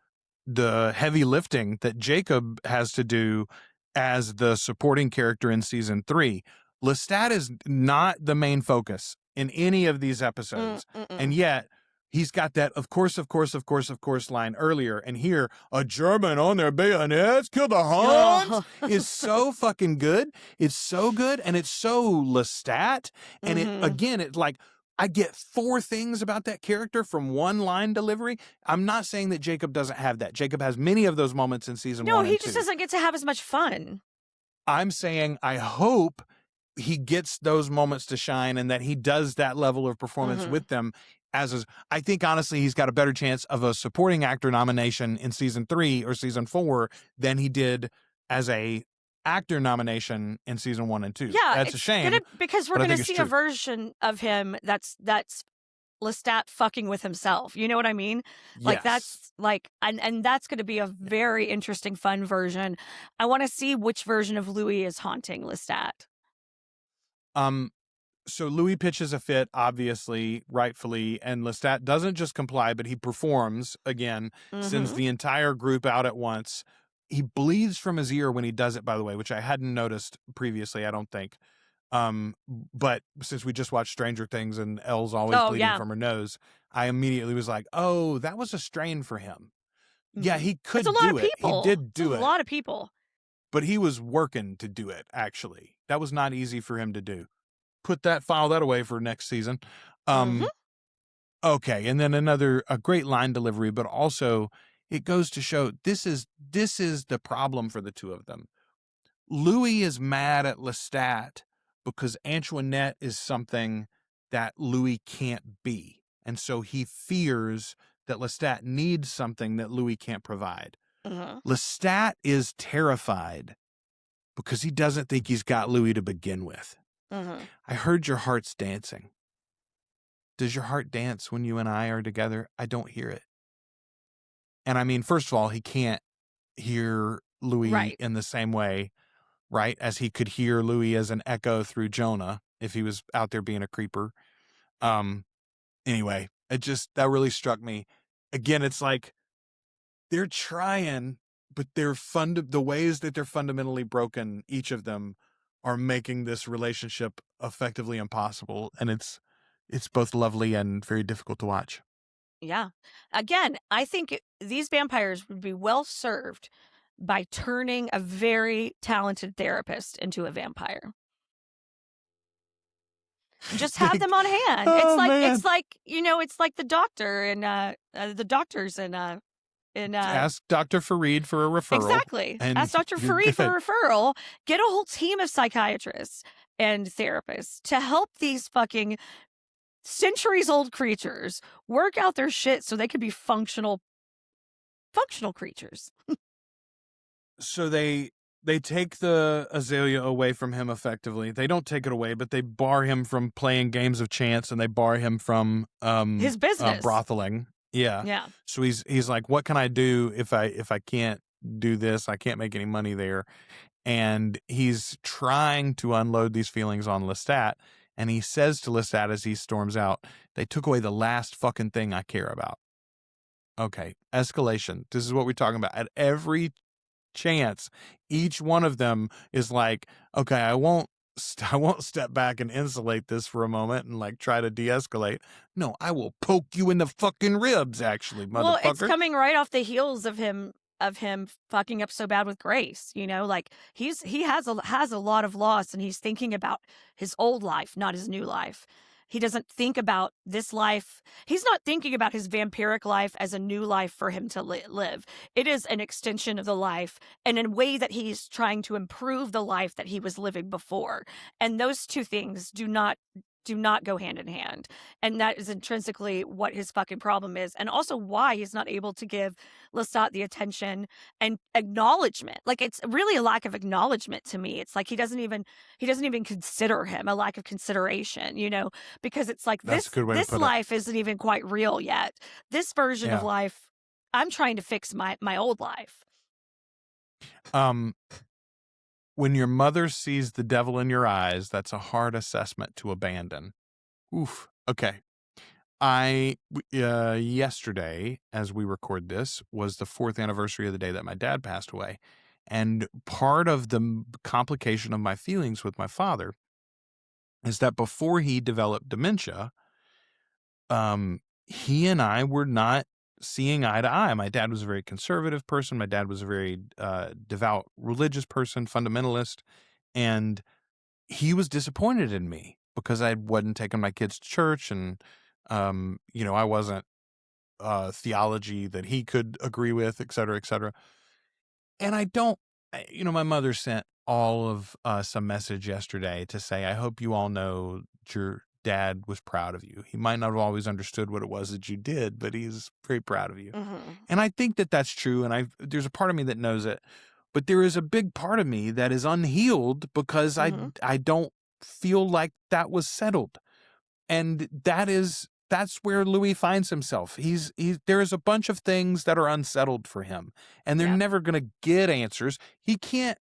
heavy lifting that Jacob has to do as the supporting character in season 3. Lestat is not the main focus in any of these episodes. And yet he's got that of course line earlier. And here, a German on their bayonets, kill the Huns is so fucking good. It's so good. And it's so Lestat. And it's like, I get 4 things about that character from one line delivery. I'm not saying that Jacob doesn't have that. Jacob has many of those moments in season 1 and 2. No, he just doesn't get to have as much fun. I'm saying I hope he gets those moments to shine and that he does that level of performance with them. I think, honestly, he's got a better chance of a supporting actor nomination in season 3 or season 4 than he did as a actor nomination in season 1 and 2. Yeah, that's a shame because we're going to see a version of him that's Lestat fucking with himself. You know what I mean? Like that's like, and that's going to be a very interesting, fun version. I want to see which version of Louis is haunting Lestat. So Louis pitches a fit, obviously, rightfully, and Lestat doesn't just comply, but he performs again, sends the entire group out at once. He bleeds from his ear when he does it, by the way, which I hadn't noticed previously, I don't think. But since we just watched Stranger Things and Elle's always bleeding from her nose, I immediately was like, oh, that was a strain for him. Yeah, he could do it. It's a lot of people. He did do it. A lot of people. But he was working to do it, actually. That was not easy for him to do. File that away for next season. Okay, and then a great line delivery, but also it goes to show this is the problem for the two of them. Louis is mad at Lestat because Antoinette is something that Louis can't be. And so he fears that Lestat needs something that Louis can't provide. Lestat is terrified because he doesn't think he's got Louis to begin with. I heard your heart's dancing. Does your heart dance when you and I are together? I don't hear it. And I mean, first of all, he can't hear Louis in the same way, right, as he could hear Louis as an echo through Jonah if he was out there being a creeper. Anyway, that really struck me. Again, it's like they're trying, but the ways that they're fundamentally broken, each of them, are making this relationship effectively impossible. And it's both lovely and very difficult to watch. Yeah. Again, I think these vampires would be well served by turning a very talented therapist into a vampire. Just have them on hand. It's like the doctor and the doctors and ask Dr. Farid for a referral. Exactly. Ask Dr. Farid for a referral. Get a whole team of psychiatrists and therapists to help these fucking centuries-old creatures work out their shit so they could be functional creatures. So they take the Azalea away from him effectively. They don't take it away, but they bar him from playing games of chance and they bar him from his business. Brotheling. Yeah. Yeah. So he's like, what can I do if I can't do this? I can't make any money there. And he's trying to unload these feelings on Lestat. And he says to Lestat as he storms out, they took away the last fucking thing I care about. Okay. Escalation. This is what we're talking about. At every chance, each one of them is like, okay, I won't step back and insulate this for a moment and like try to de-escalate. No, I will poke you in the fucking ribs, actually, motherfucker. Well, it's coming right off the heels of him fucking up so bad with Grace, like he has a lot of loss, and he's thinking about his old life, not his new life. He doesn't think about this life. He's not thinking about his vampiric life as a new life for him to live. It is an extension of the life, and in a way that he's trying to improve the life that he was living before. And those two things do not go hand in hand. And that is intrinsically what his fucking problem is. And also why he's not able to give Lestat the attention and acknowledgement. Like, it's really a lack of acknowledgement to me. It's like he doesn't even consider him, a lack of consideration, because it's like this life isn't even quite real yet. This version of life, I'm trying to fix my old life. When your mother sees the devil in your eyes, that's a hard assessment to abandon. Oof. Okay. Yesterday, as we record this, was the 4th anniversary of the day that my dad passed away. And part of the complication of my feelings with my father is that before he developed dementia, he and I were not seeing eye to eye. My dad was a very conservative person. My dad was a very devout religious person, fundamentalist. And he was disappointed in me because I wasn't taking my kids to church, and I wasn't theology that he could agree with, et cetera, et cetera. And my mother sent all of us a message yesterday to say, I hope you all know your dad was proud of you. He might not have always understood what it was that you did, but he's very proud of you. Mm-hmm. And I think that that's true. And there's a part of me that knows it, but there is a big part of me that is unhealed because I don't feel like that was settled. And that's where Louis finds himself. There's a bunch of things that are unsettled for him, and they're never going to get answers. He can't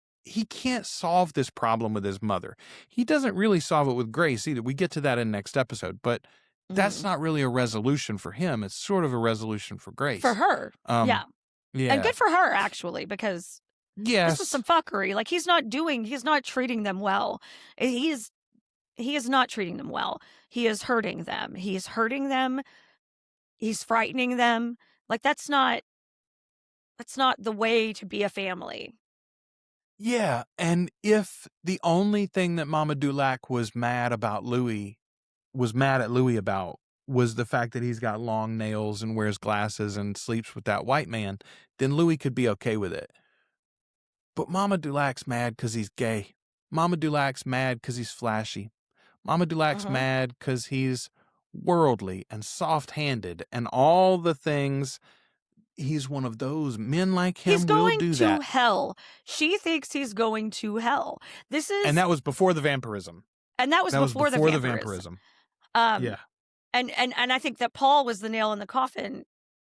solve this problem with his mother. He doesn't really solve it with Grace either. We get to that in next episode, but that's not really a resolution for him. It's sort of a resolution for Grace. For her. Yeah. And good for her, actually, because this was some fuckery. Like, he's not treating them well. He is not treating them well. He is hurting them. He's hurting them. He's frightening them. Like, that's not the way to be a family. Yeah, and if the only thing that Mama Dulac was mad at Louis about was the fact that he's got long nails and wears glasses and sleeps with that white man, then Louis could be okay with it. But Mama Dulac's mad because he's gay. Mama Dulac's mad because he's flashy. Mama Dulac's mad because he's worldly and soft-handed and all the things. He's one of those men like him will do that. He's going to hell. She thinks he's going to hell. And that was before the vampirism. And that was before the vampirism. Yeah. And I think that Paul was the nail in the coffin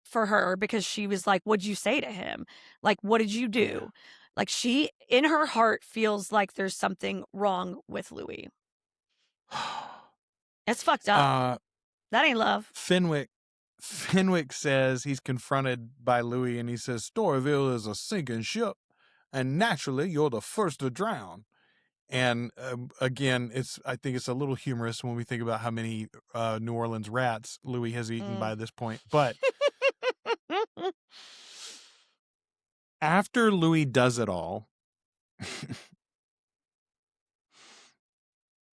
for her, because she was like, what'd you say to him? Like, what did you do? Yeah. Like, she, in her heart, feels like there's something wrong with Louis. It's fucked up. That ain't love. Fenwick says he's confronted by Louis, and he says, Storyville is a sinking ship, and naturally you're the first to drown. And again, I think it's a little humorous when we think about how many New Orleans rats Louis has eaten by this point. But after Louis does it all,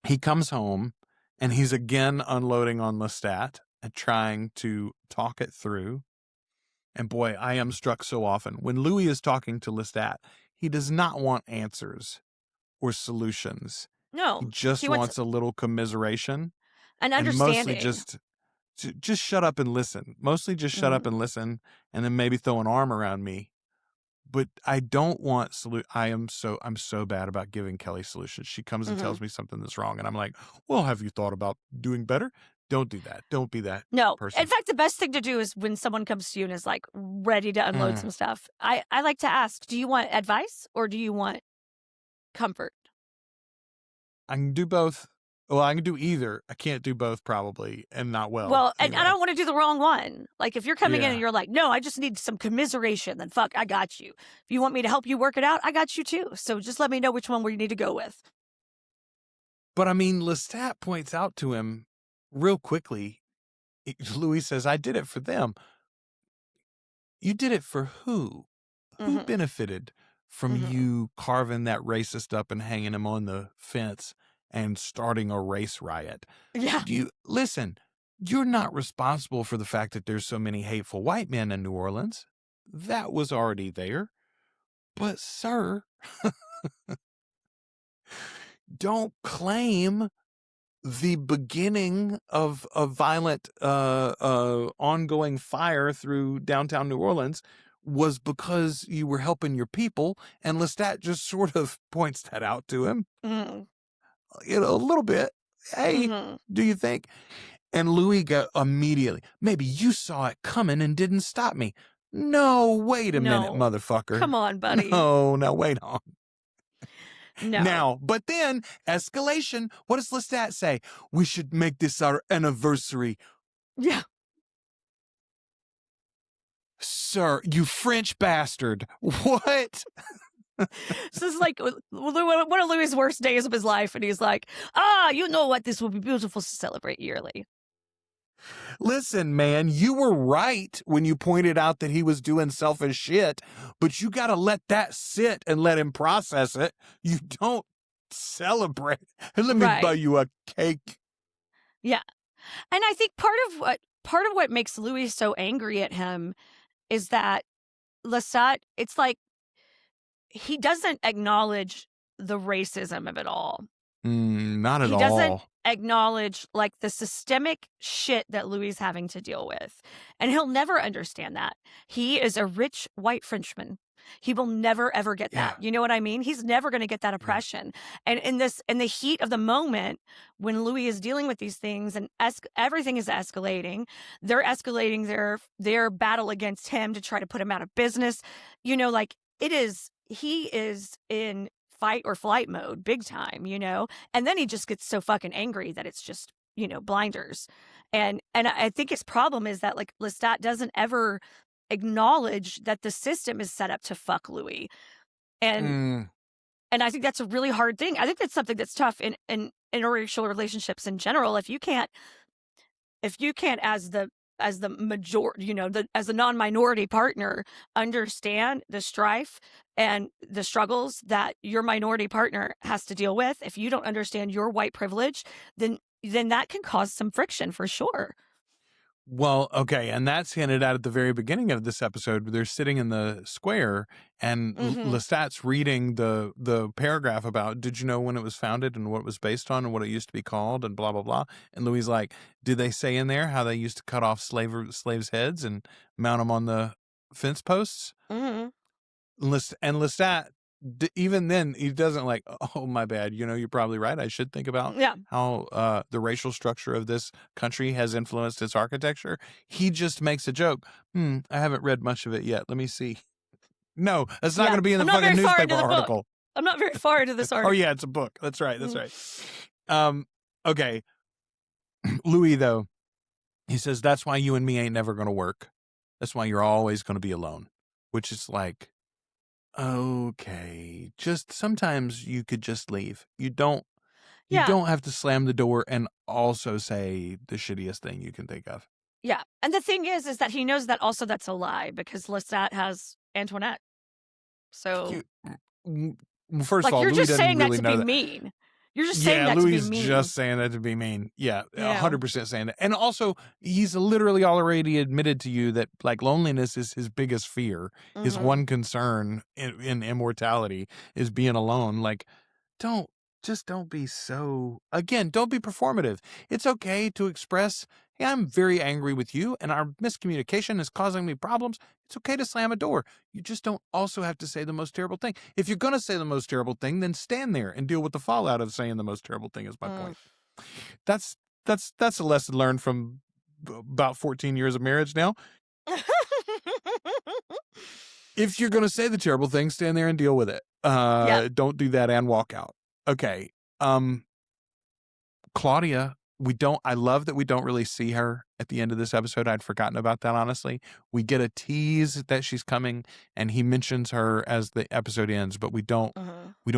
he comes home and he's again unloading on Lestat and trying to talk it through. And boy, I am struck so often. When Louis is talking to Lestat, he does not want answers or solutions. No. He just wants a little commiseration. And understanding. And mostly just shut up and listen. Mostly just shut up and listen, and then maybe throw an arm around me. But I don't want I'm so bad about giving Kelly solutions. She comes and tells me something that's wrong, and I'm like, well, have you thought about doing better? Don't do that. Don't be that person. In fact, the best thing to do is when someone comes to you and is like ready to unload some stuff. I like to ask, do you want advice or do you want comfort? I can do both. Well, I can do either. I can't do both probably, and not well. Well, anyway. And I don't want to do the wrong one. Like, if you're coming in and you're like, no, I just need some commiseration, then fuck, I got you. If you want me to help you work it out, I got you too. So just let me know which one we need to go with. But I mean, Lestat points out to him real quickly, Louis says, I did it for them. You did it for who? Who benefited from you carving that racist up and hanging him on the fence and starting a race riot? Yeah. Listen, you're not responsible for the fact that there's so many hateful white men in New Orleans. That was already there. But, sir, don't claim the beginning of a violent ongoing fire through downtown New Orleans was because you were helping your people. And Lestat just sort of points that out to him. A little bit. Hey, do you think? And Louis got immediately, maybe you saw it coming and didn't stop me. No, wait a minute, motherfucker. Come on, buddy. No, wait on. No. Now, but then escalation. What does Lestat say? We should make this our anniversary. Yeah. Sir, you French bastard. What? So this is like one of Louis' worst days of his life. And he's like, you know what? This will be beautiful to celebrate yearly. Listen, man, you were right when you pointed out that he was doing selfish shit, but you got to let that sit and let him process it. You don't celebrate. Let me buy you a cake. Yeah. And I think part of what makes Louis so angry at him is that Lestat, it's like he doesn't acknowledge the racism of it all. Not at all. He doesn't acknowledge like the systemic shit that Louis is having to deal with. And he'll never understand that. He is a rich white Frenchman. He will never, ever get that. You know what I mean? He's never going to get that oppression. And in the heat of the moment, when Louis is dealing with these things and everything is escalating, they're escalating their battle against him to try to put him out of business. You know, like he is in fight or flight mode big time, you know? And then he just gets so fucking angry that it's just, you know, blinders. And I think his problem is that like Lestat doesn't ever acknowledge that the system is set up to fuck Louis. And I think that's a really hard thing. I think that's something that's tough in interracial relationships in general. If you can't as the majority, you know, as a non-minority partner, understand the strife and the struggles that your minority partner has to deal with. If you don't understand your white privilege, then that can cause some friction for sure. Well, okay, and that's hinted at the very beginning of this episode. They're sitting in the square, and Lestat's reading the paragraph about, did you know when it was founded and what it was based on and what it used to be called and blah, blah, blah. And Louis like, did they say in there how they used to cut off slaves' heads and mount them on the fence posts? And Lestat, even then, he doesn't like, oh, my bad. You know, you're probably right. I should think about how the racial structure of this country has influenced its architecture. He just makes a joke. I haven't read much of it yet. Let me see. No, that's not going to be in the fucking newspaper article. I'm not very far into this article. Oh, yeah, it's a book. That's right. That's right. Okay. Louis, though, he says, that's why you and me ain't never going to work. That's why you're always going to be alone, which is like, okay, just sometimes you could just leave. You don't have to slam the door and also say the shittiest thing you can think of. Yeah. And the thing is that he knows that also that's a lie because Lestat has Antoinette. So first of all, you're Louis just saying really that to be mean. You're just saying that Louis to be mean. Just saying that to be mean. Yeah, 100% saying that. And also, he's literally already admitted to you that like loneliness is his biggest fear. His one concern in immortality is being alone. Like, don't be so, again, don't be performative. It's okay to express, hey, I'm very angry with you and our miscommunication is causing me problems. It's okay to slam a door. You just don't also have to say the most terrible thing. If you're going to say the most terrible thing, then stand there and deal with the fallout of saying the most terrible thing is my point. That's a lesson learned from about 14 years of marriage now. If you're going to say the terrible thing, stand there and deal with it. Don't do that and walk out. Okay. Claudia, I love that we don't really see her at the end of this episode. I'd forgotten about that, honestly. We get a tease that she's coming and he mentions her as the episode ends, but we don't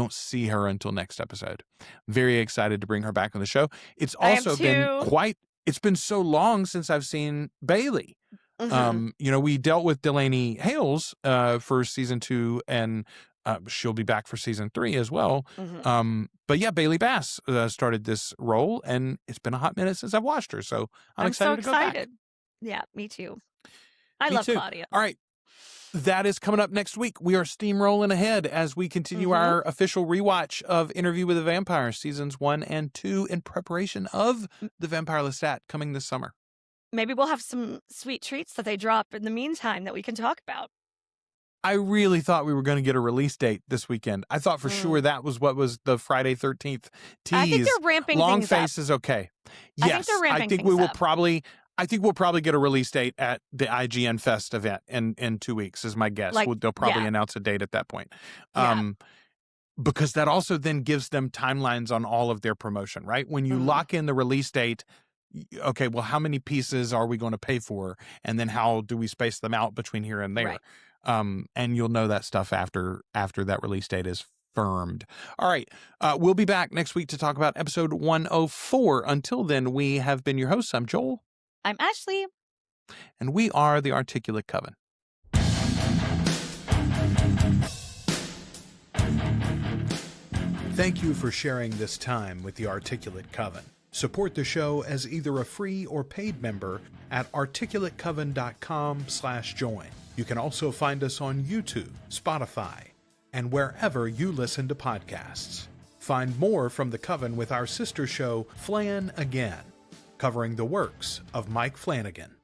see her until next episode. Very excited to bring her back on the show. It's also it's been so long since I've seen Bailey. You know, we dealt with Delaney Hales for season 2 and she'll be back for season 3 as well. But yeah, Bailey Bass started this role, and it's been a hot minute since I've watched her, so I'm excited to go back. Yeah, me too. I love Claudia. All right. That is coming up next week. We are steamrolling ahead as we continue our official rewatch of Interview with the Vampire seasons 1 and 2 in preparation of the Vampire Lestat coming this summer. Maybe we'll have some sweet treats that they drop in the meantime that we can talk about. I really thought we were going to get a release date this weekend. I thought for sure that was what was the Friday 13th tease. I think they're ramping Long things face up. is okay. Yes, I think they're ramping things we will up. I think we'll probably get a release date at the IGN Fest event in 2 weeks is my guess. They'll probably announce a date at that point. because that also then gives them timelines on all of their promotion, right? When you lock in the release date, okay, well, how many pieces are we going to pay for? And then how do we space them out between here and there? Right. And you'll know that stuff after that release date is firmed. All right. We'll be back next week to talk about episode 104. Until then, we have been your hosts. I'm Joel. I'm Ashley. And we are the Articulate Coven. Thank you for sharing this time with the Articulate Coven. Support the show as either a free or paid member at articulatecoven.com/join. You can also find us on YouTube, Spotify, and wherever you listen to podcasts. Find more from the Coven with our sister show, Flan Again, covering the works of Mike Flanagan.